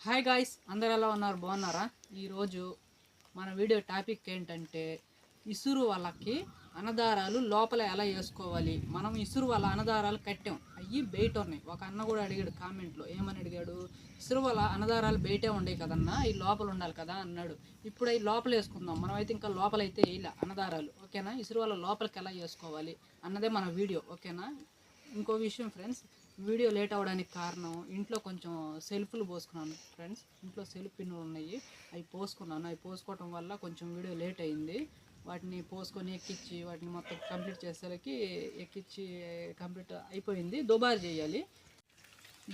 Hi guys, అందరు ఎలా ఉన్నారు? బాగున్నారా? ఈరోజు మన వీడియో టాపిక్ ఏంటంటే ఇసురు వాళ్ళకి అన్నదారాలు లోపల ఎలా వేసుకోవాలి. మనం ఇసురు వాళ్ళ అన్నదారాలు కట్టాం, అవి బయట ఉన్నాయి. ఒక అన్న కూడా అడిగాడు కామెంట్లో, ఏమని అడిగాడు, ఇసురు వాళ్ళ అన్నదారాలు బయటే ఉండేవి కదన్నా, ఈ లోపల ఉండాలి కదా అన్నాడు. ఇప్పుడు అవి లోపల వేసుకుందాం. మనమైతే ఇంకా లోపలైతే వేయలే అన్నదారాలు, ఓకేనా? ఇసురు వాళ్ళ లోపలికి ఎలా వేసుకోవాలి అన్నదే మన వీడియో, ఓకేనా? ఇంకో విషయం ఫ్రెండ్స్, వీడియో లేట్ అవ్వడానికి కారణం ఇంట్లో కొంచెం సెల్ఫ్లు పోసుకున్నాను ఫ్రెండ్స్. ఇంట్లో సెల్ఫ్ పిన్నులు ఉన్నాయి, అవి పోసుకున్నాను. అవి పోసుకోవటం వల్ల కొంచెం వీడియో లేట్ అయింది. వాటిని పోసుకొని ఎక్కించి వాటిని మొత్తం కంప్లీట్ చేసేసరికి ఎక్కించి కంప్లీట్ అయిపోయింది. దుబారు చేయాలి,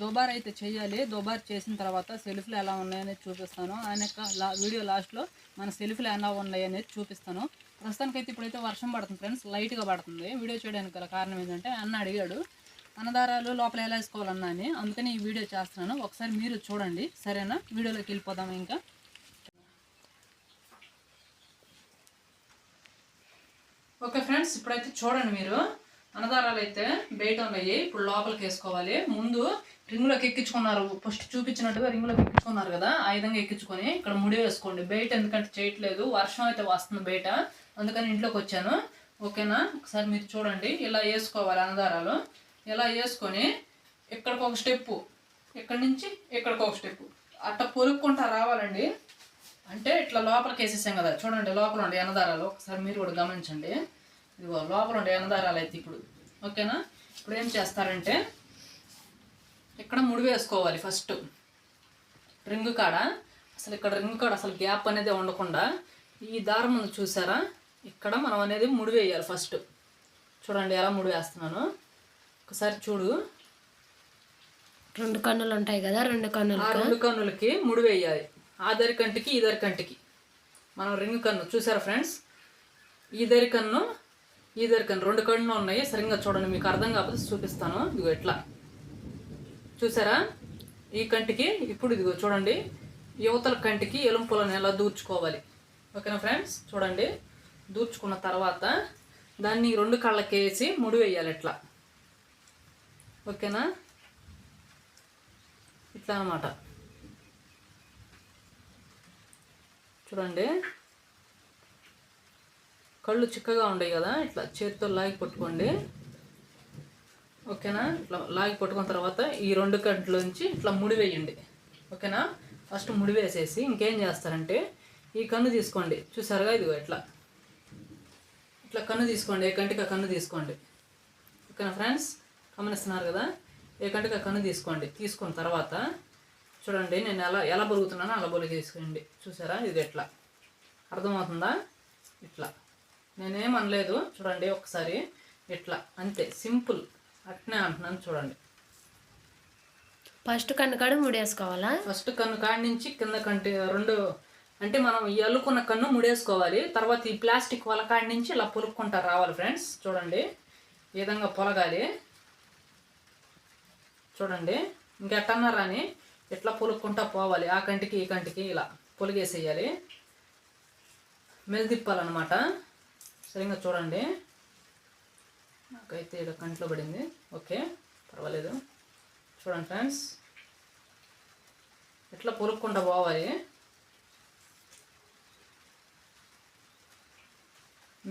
దుబారు అయితే చేయాలి. దుబారు చేసిన తర్వాత సెల్ఫ్లు ఎలా ఉన్నాయనేది చూపిస్తాను. ఆయన వీడియో లాస్ట్లో మన సెల్ఫ్లు ఎలా ఉన్నాయనేది చూపిస్తాను. ప్రస్తుతానికైతే ఇప్పుడైతే వర్షం పడుతుంది ఫ్రెండ్స్, లైట్గా పడుతుంది. వీడియో చేయడానికి గల కారణం ఏంటంటే అన్న అడిగాడు అన్నదారాలు లోపల ఎలా వేసుకోవాలన్నా అని, అందుకని ఈ వీడియో చేస్తున్నాను. ఒకసారి మీరు చూడండి, సరేనా? వీడియోలోకి వెళ్ళిపోదాం. ఇంకా ఓకే ఫ్రెండ్స్, ఇప్పుడైతే చూడండి మీరు. అన్నదారాలు అయితే బయట ఉన్నాయి, ఇప్పుడు లోపలికి వేసుకోవాలి. ముందు రింగులోకి ఎక్కించుకున్నారు, ఫస్ట్ చూపించినట్టుగా రింగులోకి ఎక్కించుకున్నారు కదా, ఆ విధంగా ఎక్కించుకొని ఇక్కడ ముడి వేసుకోండి. బయట ఎందుకంటే చేయట్లేదు, వర్షం అయితే వస్తుంది బయట, అందుకని ఇంట్లోకి వచ్చాను. ఓకేనా? ఒకసారి మీరు చూడండి, ఇలా వేసుకోవాలి అన్నదారాలు. ఇలా వేసుకొని ఇక్కడికి ఒక స్టెప్పు, ఇక్కడి నుంచి ఇక్కడికి ఒక స్టెప్పు అట్లా పొలుక్కుంటా రావాలండి. అంటే ఇట్లా లోపలికి వేసేసాం కదా, చూడండి లోపల ఉండే అన్నదారాలు. ఒకసారి మీరు కూడా గమనించండి, ఇదిగో లోపల ఉండే అన్నదారాలు అయితే ఇప్పుడు. ఓకేనా? ఇప్పుడు ఏం చేస్తారంటే ఇక్కడ ముడి వేసుకోవాలి ఫస్ట్ రింగు కాడ. అసలు ఇక్కడ రింగు కాడ అసలు గ్యాప్ అనేది ఉండకుండా ఈ దారం ముందు చూసారా, ఇక్కడ మనం అనేది ముడి వేయాలి ఫస్ట్. చూడండి ఎలా ముడి వేస్తున్నాను, ఒకసారి చూడు. రెండు కన్నులు ఉంటాయి కదా, రెండు కన్నులకి ముడి వేయాలి. ఆ దరి కంటికి ఈ దరి కంటికి మనం రింగు కన్ను చూసారా ఫ్రెండ్స్, ఈ దరి కన్ను ఈ దరి కన్ను రెండు కన్నులు ఉన్నాయి. సరిగ్గా చూడండి, మీకు అర్థం కాకపోతే చూపిస్తాను. ఇదిగో ఇట్లా చూసారా, ఈ కంటికి. ఇప్పుడు ఇదిగో చూడండి, యువతల కంటికి ఎలుంపులను ఎలా దూర్చుకోవాలి. ఓకేనా ఫ్రెండ్స్? చూడండి, దూర్చుకున్న తర్వాత దాన్ని రెండు కళ్ళకి వేసి ముడి వేయాలి ఇట్లా. ఓకేనా? ఇట్లా అన్నమాట. చూడండి, కళ్ళు చిక్కగా ఉండవు కదా, ఇట్లా చేతితో లాగి పట్టుకోండి. ఓకేనా? ఇట్లా లాగి పట్టుకున్న తర్వాత ఈ రెండు కంట్లోంచి ఇట్లా ముడి వేయండి. ఓకేనా? ఫస్ట్ ముడి వేసేసి ఇంకేం చేస్తారంటే ఈ కన్ను తీసుకోండి. చూసారుగా, ఇదిగో ఇట్లా ఇట్లా కన్ను తీసుకోండి, ఏ కంటికి ఆ కన్ను తీసుకోండి. ఓకేనా ఫ్రెండ్స్? గమనిస్తున్నారు కదా, ఏ కంటికి ఆ కన్ను తీసుకోండి. తీసుకున్న తర్వాత చూడండి, నేను ఎలా బొరుగుతున్నానో అలా బొలిగి తీసుకోండి. చూసారా, ఇది ఎట్లా అర్థమవుతుందా? ఇట్లా నేనేమనలేదు, చూడండి ఒకసారి ఇట్లా, అంతే సింపుల్, అట్నే అంటున్నాను. చూడండి, ఫస్ట్ కన్ను కాడ ముడేసుకోవాలా? ఫస్ట్ కన్ను కాడి నుంచి కింద కంటి రెండు, అంటే మనం ఈ అల్లుకున్న కన్ను ముడేసుకోవాలి. తర్వాత ఈ ప్లాస్టిక్ వల కాడి నుంచి ఇలా పొలుక్కుంటా రావాలి ఫ్రెండ్స్. చూడండి, ఈ విధంగా పొలగాలి. చూడండి, ఇంకెట్టన్నా రాని ఇట్లా పొలుక్కుంటా పోవాలి. ఆ కంటికి ఈ కంటికి ఇలా పొలిగేసేయాలి, మెలిదిప్పాలన్నమాట. సరిగ్గా చూడండి, నాకైతే ఇక్కడ కంట్లో పడింది. ఓకే, పర్వాలేదు. చూడండి ఫ్రెండ్స్, ఇట్లా పొలుక్కుంటా పోవాలి.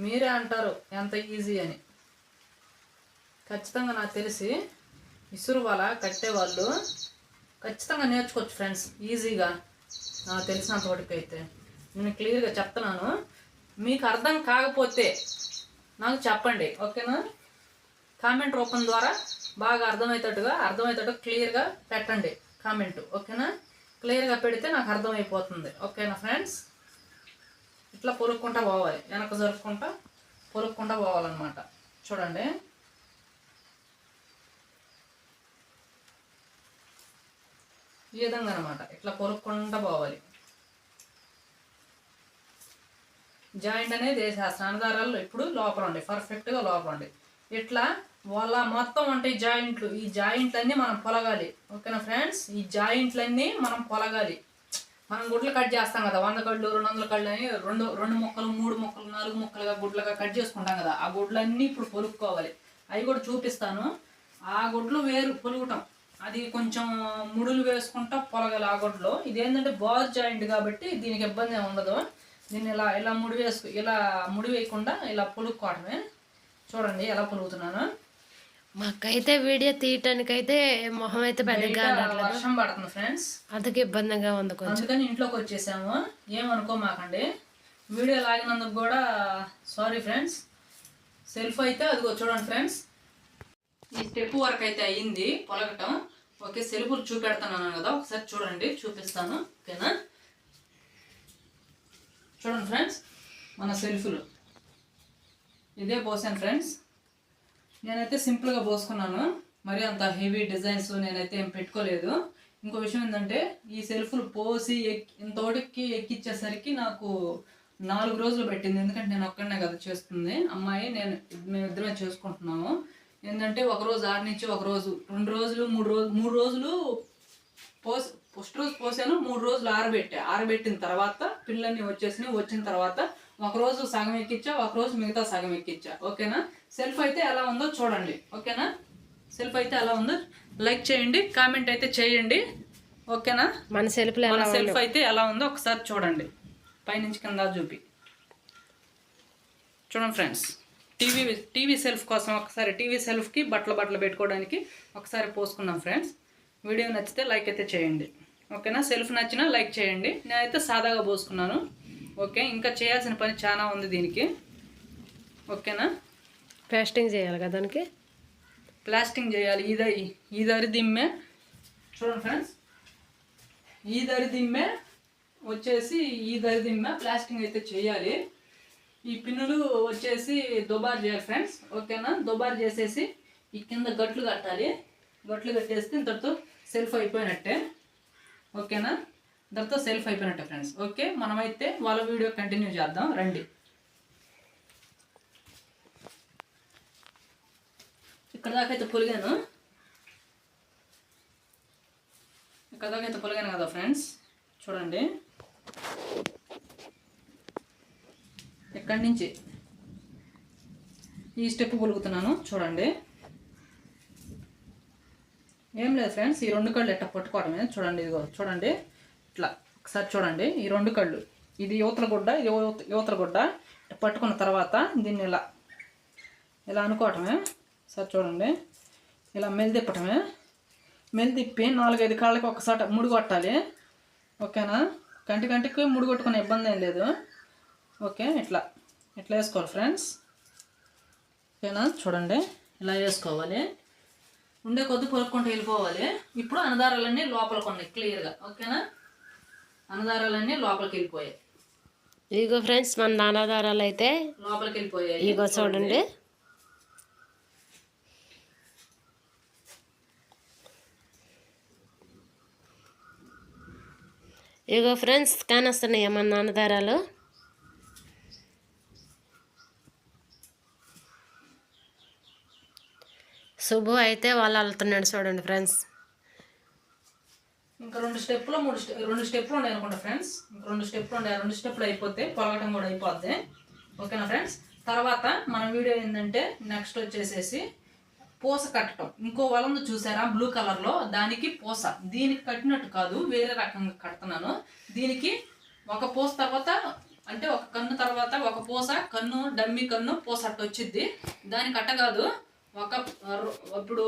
మీరే అంటారు ఎంత ఈజీ అని. ఖచ్చితంగా నాకు తెలిసి ఇసురు వల కట్టేవాళ్ళు ఖచ్చితంగా నేర్చుకోవచ్చు ఫ్రెండ్స్, ఈజీగా. నాకు తెలిసినంత వరకు అయితే నేను క్లియర్గా చెప్తున్నాను. మీకు అర్థం కాకపోతే నాకు చెప్పండి, ఓకేనా? కామెంట్ రూపం ద్వారా బాగా అర్థమయ్యేటట్టుగా క్లియర్గా పెట్టండి కామెంట్. ఓకేనా? క్లియర్గా పెడితే నాకు అర్థమైపోతుంది. ఓకేనా ఫ్రెండ్స్? ఇట్లా పొలుక్కుంటా పోవాలి, వెనక జరుపుకుంటా పొలుక్కుంటా పోవాలన్నమాట. చూడండి, ఈ విధంగా అనమాట, ఇట్లా పొలుక్కుంటా పోవాలి. జాయింట్ అనేది వేసేస్తాను. అన్నదారాలు ఇప్పుడు లోపల ఉండే పర్ఫెక్ట్గా లోపల ఉండే ఇట్లా వాళ్ళ మొత్తం ఉంటాయి జాయింట్లు. ఈ జాయింట్లన్నీ మనం పొలగాలి. ఓకేనా ఫ్రెండ్స్? ఈ జాయింట్లన్నీ మనం పొలగాలి. మనం గుడ్లు కట్ చేస్తాం కదా, 100 కళ్ళు 200 కళ్ళు అని రెండు ముక్కలు 3 ముక్కలు 4 ముక్కలుగా గుడ్లుగా కట్ చేసుకుంటాం కదా, ఆ గుడ్లన్నీ ఇప్పుడు పొలుక్కోవాలి. అవి కూడా చూపిస్తాను. ఆ గుడ్లు వేరు పొలుగుతాం, అది కొంచెం ముడులు వేసుకుంటా పొలగల ఆగొడ్లో. ఇది ఏంటంటే బార్ జాయింట్ కాబట్టి దీనికి ఇబ్బంది ఏమి ఉండదు. దీన్ని ఇలా ఇలా ఇలా ముడి వేయకుండా ఇలా పొలుక్కోవడమే. చూడండి ఎలా పొలుగుతున్నాను. మాకైతే వీడియో తీయటానికైతే మొహం అయితే పెద్దగా వర్షం పడుతుంది ఫ్రెండ్స్, అందుకే ఇబ్బందిగా ఉంది కొంచెం. అందుకని ఇంట్లోకి వచ్చేసాము. ఏమనుకోమాకండి, వీడియో లాగినందుకు కూడా సారీ ఫ్రెండ్స్. సెల్ఫ్ అయితే అదిగో చూడండి ఫ్రెండ్స్, ఈ స్టెప్ వరకు అయితే అయ్యింది పొలగటం. ఓకే, సెల్ఫ్లు చూపెడుతున్నాను కదా, ఒకసారి చూడండి, చూపిస్తాను. ఓకేనా, చూడండి ఫ్రెండ్స్, మన సెల్ఫ్లు ఇదే పోసాను ఫ్రెండ్స్. నేనైతే సింపుల్గా పోసుకున్నాను, మరి అంత హెవీ డిజైన్స్ నేనైతే ఏం పెట్టుకోలేదు. ఇంకో విషయం ఏంటంటే ఈ సెల్ఫ్లు పోసి ఇంతోటికి ఎక్కిచ్చేసరికి నాకు 4 రోజులు పెట్టింది. ఎందుకంటే నేను ఒక్కడనే కదా చేస్తుంది, అమ్మాయి మేమిద్దరమే చేసుకుంటున్నాము. ఏంటంటే ఒకరోజు ఆరనిచ్చి, ఒక రోజు 2 రోజులు 3 రోజులు ఫస్ట్ రోజు పోసాను, 3 రోజులు ఆరబెట్టిన తర్వాత పిల్లల్ని వచ్చిన తర్వాత ఒకరోజు సగం ఎక్కిచ్చా, ఒకరోజు మిగతా సగం ఎక్కిచ్చా. ఓకేనా, సెల్ఫ్ అయితే ఎలా ఉందో చూడండి. ఓకేనా, సెల్ఫ్ అయితే ఎలా ఉందో లైక్ చేయండి, కామెంట్ అయితే చేయండి. ఓకేనా, మన సెల్ఫ్ అయితే ఎలా ఉందో ఒకసారి చూడండి, పైనుంచి కింద చూపి చూడండి ఫ్రెండ్స్. టీవీ సెల్ఫ్ కోసం ఒకసారి టీవీ సెల్ఫ్కి బట్టలు పెట్టుకోవడానికి ఒకసారి పోసుకున్నాం ఫ్రెండ్స్. వీడియో నచ్చితే లైక్ అయితే చేయండి. ఓకేనా, సెల్ఫ్ నచ్చినా లైక్ చేయండి. నేనైతే సాదాగా పోసుకున్నాను. ఓకే, ఇంకా చేయాల్సిన పని చాలా ఉంది దీనికి. ఓకేనా, ప్లాస్టింగ్ చేయాలి కదా దానికి, ప్లాస్టింగ్ చేయాలి. ఈ దరి దిమ్మె చూడండి ఫ్రెండ్స్, ఈ దరి దిమ్మె ప్లాస్టింగ్ అయితే చేయాలి. ఈ పిన్నులు వచ్చేసి దుబారు చేయాలి ఫ్రెండ్స్. ఓకేనా, దుబారు చేసేసి ఈ కింద గట్లు కట్టాలి. గట్లు కట్టేస్తే ఇంతటితో సెల్ఫ్ అయిపోయినట్టే. ఓకేనా, ఇంతటితో సెల్ఫ్ అయిపోయినట్టే ఫ్రెండ్స్. ఓకే, మనమైతే వాళ్ళ వీడియో కంటిన్యూ చేద్దాం రండి. ఇక్కడ దాకా అయితే పొలిగాను కదా ఫ్రెండ్స్, చూడండి. ఇక్కడి నుంచి ఈ స్టెప్ పొలుగుతున్నాను చూడండి. ఏం లేదు ఫ్రెండ్స్, ఈ 2 కళ్ళు ఎట్లా పట్టుకోవడమే. చూడండి, ఇదిగో చూడండి, ఇట్లా ఒకసారి చూడండి. ఈ 2 కళ్ళు, ఇది యువతల గుడ్డ పట్టుకున్న తర్వాత దీన్ని ఇలా అనుకోవటమే. సార్ చూడండి, ఇలా మెలిదిప్పటమే. మెలిదిప్పి 4-5 కాళ్ళకి ఒకసారి ముడి కొట్టాలి. ఓకేనా, కంటికి ముడి కొట్టుకునే ఇబ్బంది ఏం లేదు. ఓకే, ఇట్లా వేసుకోవాలి ఫ్రెండ్స్. ఓకేనా, చూడండి, ఇలా వేసుకోవాలి. ఉండే కొద్ది పొలుక్కుంటూ వెళ్ళిపోవాలి. ఇప్పుడు అనదారాలన్నీ లోపలికి ఉన్నాయి క్లియర్గా. ఓకేనా, అనదారాలన్నీ లోపలికి వెళ్ళిపోయాయి. ఇగో ఫ్రెండ్స్, మన నానాదారాలు అయితే లోపలికి వెళ్ళిపోయాయి. ఇగో చూడండి, ఇగో ఫ్రెండ్స్ కానొస్తున్నాయి మన నాన్నదారాలు. శుభు అయితే వాళ్ళు వెళ్తున్నాడు చూడండి ఫ్రెండ్స్. ఇంకా 2 స్టెప్లు 2 స్టెప్లు ఉన్నాయి అనుకుంటా ఫ్రెండ్స్. ఇంకా 2 స్టెప్లు ఉన్నాయి. 2 స్టెప్లు అయిపోతే పొలగటం కూడా అయిపోద్ది. ఓకేనా ఫ్రెండ్స్, తర్వాత మన వీడియో ఏంటంటే నెక్స్ట్ వచ్చేసేసి పూస కట్టడం. ఇంకో వలందు చూసారా బ్లూ కలర్లో, దానికి పూస. దీనికి కట్టినట్టు కాదు, వేరే రకంగా కడుతున్నాను. దీనికి ఒక పూస తర్వాత, అంటే ఒక కన్ను తర్వాత ఒక పూస, కన్ను డమ్మి కన్ను పూస అట్ట వచ్చిద్ది. దానికి అట్ట కాదు, ఇప్పుడు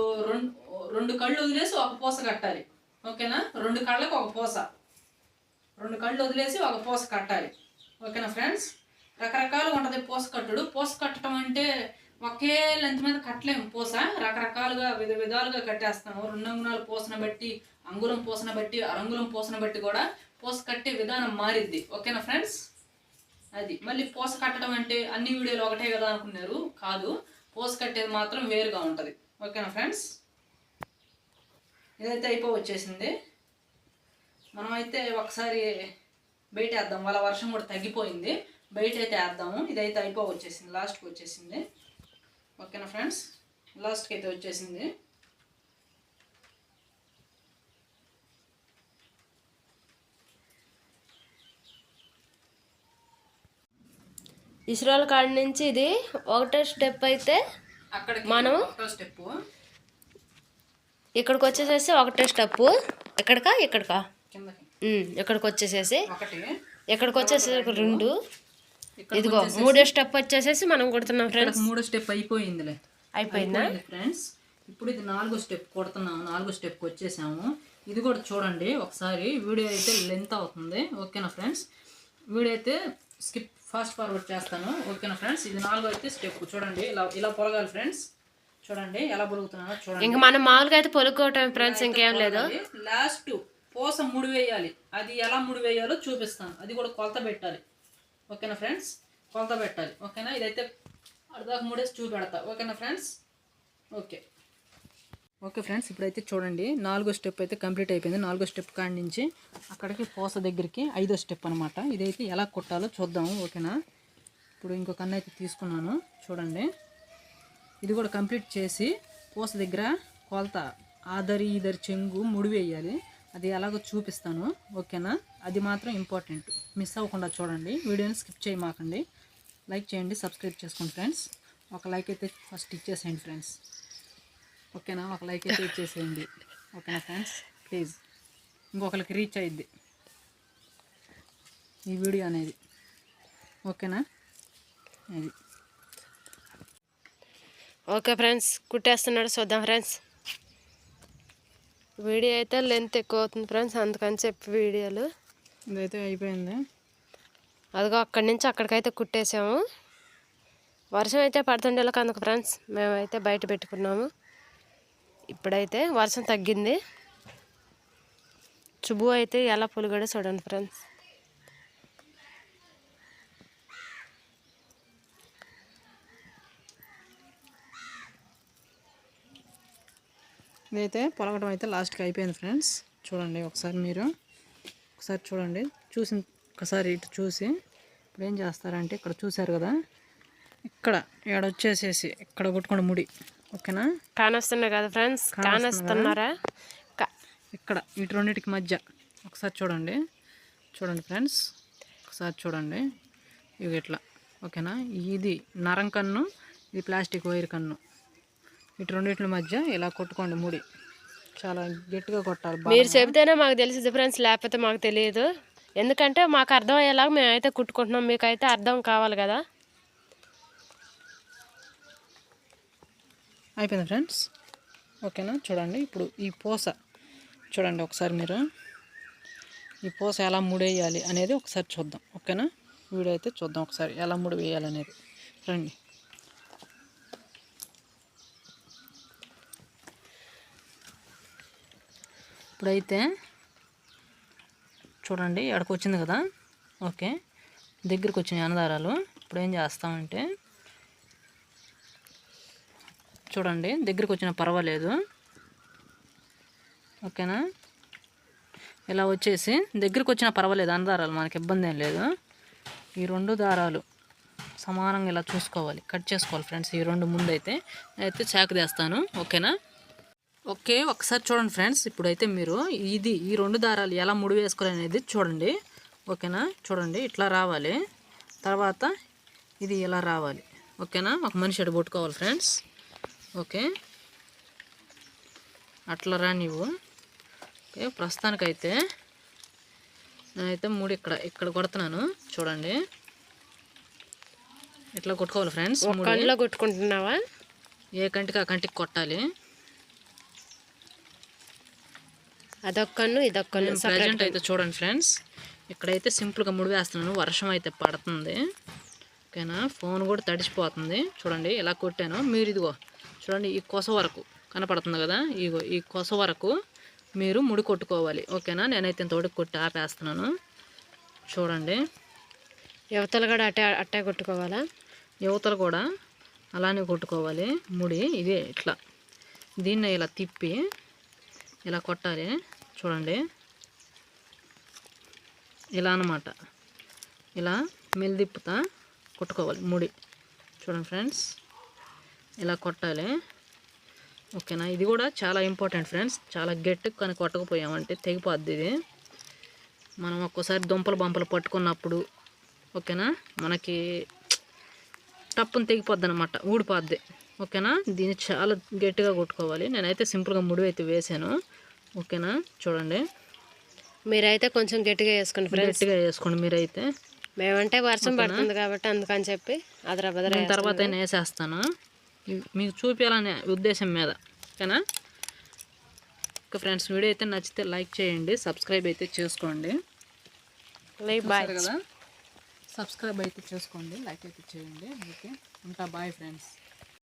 2 కళ్ళు వదిలేసి ఒక పూస కట్టాలి. ఓకేనా, 2 కళ్ళకి ఒక పూస, 2 కళ్ళు వదిలేసి ఒక పూస కట్టాలి. ఓకేనా ఫ్రెండ్స్, రకరకాలుగా ఉంటుంది పూస కట్టుడు. పూస కట్టడం అంటే ఒకే లెంత్ మీద కట్టలేము. పూస రకరకాలుగా విధాలుగా కట్టేస్తాము. 2 అంగుళాల పూసన బట్టి, అంగుళం పూసన బట్టి, అరంగుళం పూసన బట్టి కూడా పూస కట్టే విధానం మారిద్ది. ఓకేనా ఫ్రెండ్స్, అది మళ్ళీ పూస కట్టడం అంటే అన్ని వీడియోలు ఒకటే కదా అనుకున్నారు, కాదు. పూస కట్టేది మాత్రం వేరుగా ఉంటుంది. ఓకేనా ఫ్రెండ్స్, ఇదైతే వచ్చేసింది. మనమైతే ఒకసారి బయట వేద్దాం, వాళ్ళ వర్షం కూడా తగ్గిపోయింది, బయట అయితే వేద్దాము. ఇదైతే వచ్చేసింది, లాస్ట్కి వచ్చేసింది. ఓకేనా ఫ్రెండ్స్, లాస్ట్కి అయితే వచ్చేసింది. ఇస్రోల కాడి నుంచి ఇది ఒకటో స్టెప్ అయితే అక్కడికి మనం ఒకటో స్టెప్ ఇక్కడికి వచ్చేసేసి ఒకటే స్టెప్పు. ఇక్కడికా కిందకి ఇక్కడికి వచ్చేసేసి ఒకటి, ఇక్కడికి వచ్చేసేసి 2. ఇక్కడ ఇదిగో 3వ స్టెప్ వచ్చేసేసి మనం కొడుతున్నాం ఫ్రెండ్స్. 3వ స్టెప్ అయిపోయిందిలే. అయిపోయిందా ఫ్రెండ్స్? ఇప్పుడు ఇది 4వ స్టెప్ కొడుతున్నాము. 4వ స్టెప్కి వచ్చేసాము. ఇది కూడా చూడండి ఒకసారి. వీడియో అయితే లెంత్ అవుతుంది, ఓకేనా ఫ్రెండ్స్? వీడియో అయితే స్కిప్ ఫాస్ట్ ఫార్వర్డ్ చేస్తాను, ఓకేనా ఫ్రెండ్స్? ఇది 4వ అయితే స్టెప్ చూడండి. ఇలా పొలగాలి ఫ్రెండ్స్. చూడండి ఎలా పొలుగుతున్నానో చూడండి. ఇంకా మనం మామూలుగా అయితే పొలుకోవటం ఫ్రెండ్స్, ఇంకేం లేదు. లాస్ట్ పూస ముడి వేయాలి. అది ఎలా ముడి వేయాలో చూపిస్తాను. అది కూడా కొలత పెట్టాలి, ఓకేనా ఫ్రెండ్స్? కొలత పెట్టాలి, ఓకేనా? ఇదైతే అర్ధాకు ముడేసి చూపెడతా, ఓకేనా ఫ్రెండ్స్? ఓకే ఫ్రెండ్స్, ఇప్పుడైతే చూడండి 4వ స్టెప్ అయితే కంప్లీట్ అయిపోయింది. 4వ స్టెప్ కాడి నుంచి అక్కడికి పూస దగ్గరికి 5వ స్టెప్ అనమాట. ఇదైతే ఎలా కొట్టాలో చూద్దాము, ఓకేనా? ఇప్పుడు ఇంకొక అన్న అయితే తీసుకున్నాను చూడండి. ఇది కూడా కంప్లీట్ చేసి పూస దగ్గర కొలత ఆదరి ఈదరి చెంగు ముడి వేయాలి. అది ఎలాగో చూపిస్తాను, ఓకేనా? అది మాత్రం ఇంపార్టెంట్. మిస్ అవ్వకుండా చూడండి, వీడియోని స్కిప్ చేయమాకండి. లైక్ చేయండి, సబ్స్క్రైబ్ చేసుకోండి ఫ్రెండ్స్. ఒక లైక్ అయితే ఫస్ట్ ఇచ్చేసేయండి ఫ్రెండ్స్, ఓకేనా? ఒక లైక్ అయితే ఇచ్చేసేయండి, ఓకేనా ఫ్రెండ్స్? ప్లీజ్, ఇంకొకరికి రీచ్ అయ్యిద్ది ఈ వీడియో అనేది, ఓకేనా? అది ఓకే ఫ్రెండ్స్, కుట్టేస్తున్నాడు చూద్దాం ఫ్రెండ్స్. వీడియో అయితే లెంత్ ఎక్కువ అవుతుంది ఫ్రెండ్స్, అందుకని చెప్పి వీడియోలు. ఇదైతే అయిపోయింది. అదిగో అక్కడి నుంచి అక్కడికైతే కుట్టేసాము. వర్షం అయితే పడుతుండేలా కనుక ఫ్రెండ్స్ మేమైతే బయట పెట్టుకున్నాము. ఇప్పుడైతే వర్షం తగ్గింది. చుబు అయితే ఎలా పొలిగాడో చూడండి ఫ్రెండ్స్. ఇదైతే పొలగడం అయితే లాస్ట్కి అయిపోయింది ఫ్రెండ్స్. చూడండి ఒకసారి, మీరు ఒకసారి చూడండి. ఒకసారి ఇటు చూసి ఇప్పుడు ఏం చేస్తారంటే, ఇక్కడ చూసారు కదా, ఇక్కడ వచ్చేసేసి ఇక్కడ కొట్టుకోండి ముడి, ఓకేనా? కానొస్తున్నాయి కదా ఫ్రెండ్స్, కానొస్తున్నారా? ఇక్కడ వీటి రెండింటికి మధ్య ఒకసారి చూడండి ఫ్రెండ్స్, ఒకసారి చూడండి. ఇవి ఇట్లా, ఓకేనా? ఇది నరం కన్ను, ఇది ప్లాస్టిక్ వైర్ కన్ను. వీటి రెండింటి మధ్య ఇలా కొట్టుకోండి ముడి. చాలా గట్టిగా కొట్టాలి. మీరు చెబితేనే మాకు తెలిసింది ఫ్రెండ్స్, లేకపోతే మాకు తెలియదు. ఎందుకంటే మాకు అర్థం అయ్యేలాగా మేమైతే కుట్టుకుంటున్నాం, మీకైతే అర్థం కావాలి కదా. అయిపోయింది ఫ్రెండ్స్, ఓకేనా? చూడండి ఇప్పుడు ఈ పూస చూడండి ఒకసారి. మీరు ఈ పూస ఎలా ముడేయాలి అనేది ఒకసారి చూద్దాం, ఓకేనా? వీడియో అయితే చూద్దాం ఒకసారి ఎలా ముడి వేయాలి అనేది. రండి. ఇప్పుడైతే చూడండి ఎక్కడికి వచ్చింది కదా, ఓకే? దగ్గరికి వచ్చిన అన్నదారాలు. ఇప్పుడు ఏం చేస్తామంటే చూడండి, దగ్గరికి వచ్చిన పర్వాలేదు, ఓకేనా? ఇలా వచ్చేసి దగ్గరికి వచ్చినా పర్వాలేదు అన్నదారాలు, మనకి ఇబ్బంది ఏం లేదు. ఈ 2 దారాలు సమానంగా ఇలా చూసుకోవాలి, కట్ చేసుకోవాలి ఫ్రెండ్స్. ఈ 2 ముందైతే నేనైతే చాకు తీస్తాను, ఓకేనా? ఓకే, ఒకసారి చూడండి ఫ్రెండ్స్. ఇప్పుడైతే మీరు ఈ 2 దారాలు ఎలా ముడి వేసుకోవాలి అనేది చూడండి, ఓకేనా? చూడండి ఇట్లా రావాలి, తర్వాత ఇది ఇలా రావాలి, ఓకేనా? ఒక మనిషి అటు పట్టుకోవాలి ఫ్రెండ్స్, ఓకే? అట్లా రానివ్వు. ఓకే, ప్రస్తుతానికైతే నేనైతే ముడి ఇక్కడ కొడుతున్నాను చూడండి. ఇట్లా కొట్టుకోవాలి ఫ్రెండ్స్. కంటిలో కొట్టుకుంటున్నావా? ఏ కంటికి ఆ కంటికి కొట్టాలి. అదొక కన్ను, ఇదొక కన్ను. ప్రజెంట్ అయితే చూడండి ఫ్రెండ్స్, ఇక్కడైతే సింపుల్గా ముడి వేస్తున్నాను. వర్షం అయితే పడుతుంది, ఓకేనా? ఫోన్ కూడా తడిచిపోతుంది. చూడండి ఇలా కొట్టాను. మీరు ఇదిగో చూడండి, ఈ కొస వరకు కనపడుతుంది కదా, ఇగో ఈ కొస వరకు మీరు ముడి కొట్టుకోవాలి, ఓకేనా? నేనైతే ఇంతవరకు కొట్టి ఆపేస్తున్నాను చూడండి. యువతలు కూడా అట్టే కొట్టుకోవాలా? యువతలు కూడా అలానే కొట్టుకోవాలి ముడి. ఇదే ఇట్లా దీన్ని ఇలా తిప్పి ఇలా కొట్టాలి చూడండి. ఇలా అన్నమాట, ఇలా మెలిదిప్పుతా కొట్టుకోవాలి ముడి. చూడండి ఫ్రెండ్స్, ఇలా కొట్టాలి, ఓకేనా? ఇది కూడా చాలా ఇంపార్టెంట్ ఫ్రెండ్స్. చాలా గట్టిగా కానీ కొట్టకపోయామంటే తెగిపోద్ది ఇది. మనం ఒక్కోసారి బంపలు పట్టుకున్నప్పుడు, ఓకేనా, మనకి టప్పుని తెగిపోద్ది అనమాట, ఊడిపోద్ది. ఓకేనా. దీన్ని చాలా గట్టిగా కొట్టుకోవాలి. నేనైతే సింపుల్గా ముడి అయితే వేసాను. ఓకేనా, చూడండి. మీరైతే కొంచెం గట్టిగా వేసుకోండి ఫ్రెండ్స్. గట్టిగా వేసుకోండి మీరైతే. మేమంటే వర్షం పడుతుంది కాబట్టి అందుకని చెప్పి అదరబదర తర్వాత అయినా వేసేస్తాను మీకు చూపించాలనే ఉద్దేశం మీద. ఓకేనా. ఓకే ఫ్రెండ్స్, వీడియో అయితే నచ్చితే లైక్ చేయండి, సబ్స్క్రైబ్ అయితే చేసుకోండి. బాయ్ కదా, సబ్స్క్రైబ్ అయితే చేసుకోండి, లైక్ అయితే చేయండి. ఓకే, ఉంటా. Bye friends.